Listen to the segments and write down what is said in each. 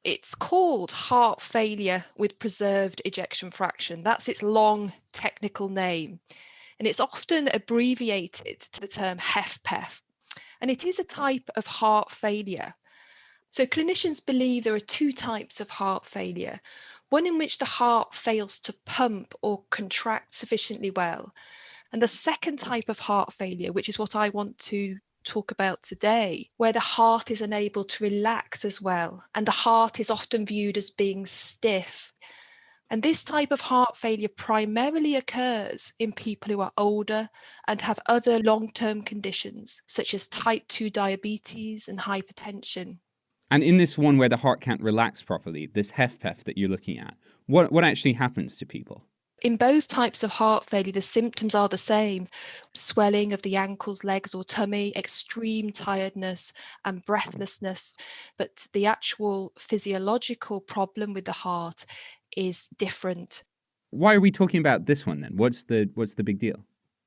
It's called heart failure with preserved ejection fraction. That's its long technical name. And it's often abbreviated to the term HFpEF. And it is a type of heart failure. So clinicians believe there are two types of heart failure. One in which the heart fails to pump or contract sufficiently well. And the second type of heart failure, which is what I want to talk about today, where the heart is unable to relax as well, and the heart is often viewed as being stiff. And this type of heart failure primarily occurs in people who are older and have other long-term conditions, such as type 2 diabetes and hypertension. And in this one where the heart can't relax properly, this HFpEF that you're looking at, what actually happens to people? In both types of heart failure, the symptoms are the same: swelling of the ankles, legs, or tummy, extreme tiredness, and breathlessness. But the actual physiological problem with the heart is different. Why are we talking about this one then? What's the big deal?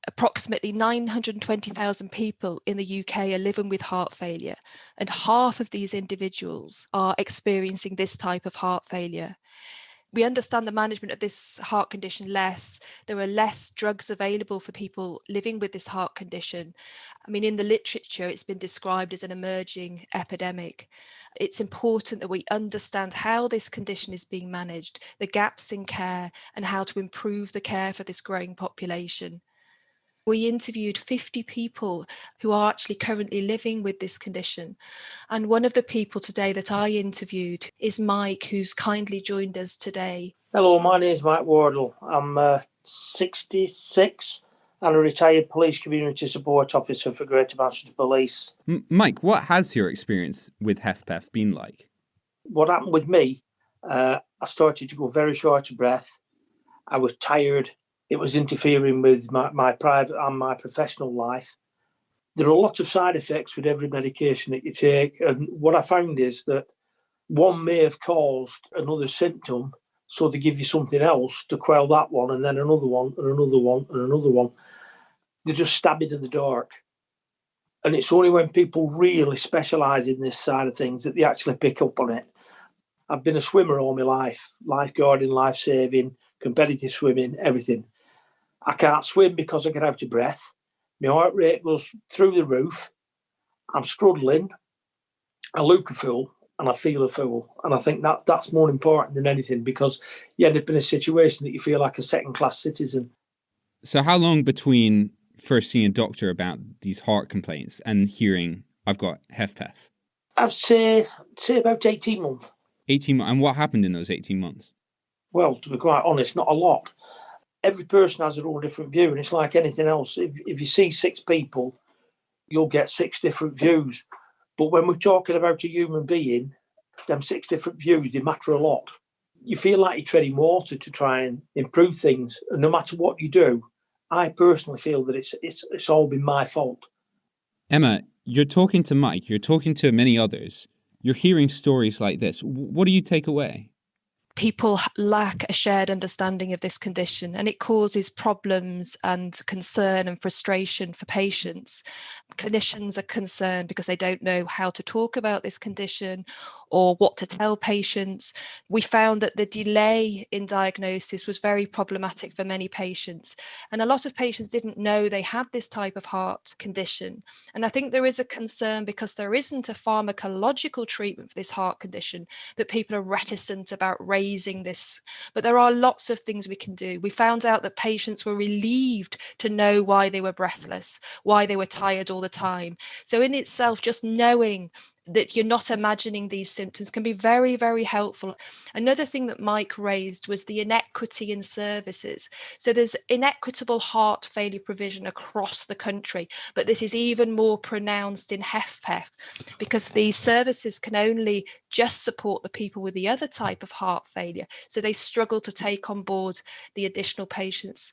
Approximately 920,000 people in the UK are living with heart failure, and half of these individuals are experiencing this type of heart failure. We understand the management of this heart condition less. There are less drugs available for people living with this heart condition. I mean, in the literature, it's been described as an emerging epidemic. It's important that we understand how this condition is being managed, the gaps in care, and how to improve the care for this growing population. We interviewed 50 people who are actually currently living with this condition. And one of the people today that I interviewed is Mike, who's kindly joined us today. Hello, my name is Mike Wardle. I'm 66 and a retired police community support officer for Greater Manchester Police. Mike, what has your experience with HFpEF been like? What happened with me, I started to go very short of breath. I was tired. It was interfering with my private and my professional life. There are a lot of side effects with every medication that you take. And what I found is that one may have caused another symptom, so they give you something else to quell that one, and then another one, and another one, and another one. They just stab it in the dark. And it's only when people really specialise in this side of things that they actually pick up on it. I've been a swimmer all my life, lifeguarding, life-saving, competitive swimming, everything. I can't swim because I get out of breath. My heart rate goes through the roof. I'm struggling. I look a fool and I feel a fool. And I think that's more important than anything, because you end up in a situation that you feel like a second-class citizen. So how long between first seeing a doctor about these heart complaints and hearing I've got HFpEF? I'd say about 18 months. 18 months. And what happened in those 18 months? Well, to be quite honest, not a lot. Every person has their own different view, and it's like anything else. If you see 6 people, you'll get 6 different views. But when we're talking about a human being, them 6 different views, they matter a lot. You feel like you're treading water to try and improve things. And no matter what you do, I personally feel that it's all been my fault. Emma, you're talking to Mike, you're talking to many others. You're hearing stories like this. What do you take away? People lack a shared understanding of this condition, and it causes problems and concern and frustration for patients. Clinicians are concerned because they don't know how to talk about this condition or what to tell patients. We found that the delay in diagnosis was very problematic for many patients, and a lot of patients didn't know they had this type of heart condition. And I think there is a concern, because there isn't a pharmacological treatment for this heart condition, that people are reticent about raising this. But there are lots of things we can do. We found out that patients were relieved to know why they were breathless, why they were tired all the time. So in itself, just knowing that you're not imagining these symptoms can be very, very helpful. Another thing that Mike raised was the inequity in services. So there's inequitable heart failure provision across the country, but this is even more pronounced in HFpEF, because these services can only just support the people with the other type of heart failure. So they struggle to take on board the additional patients.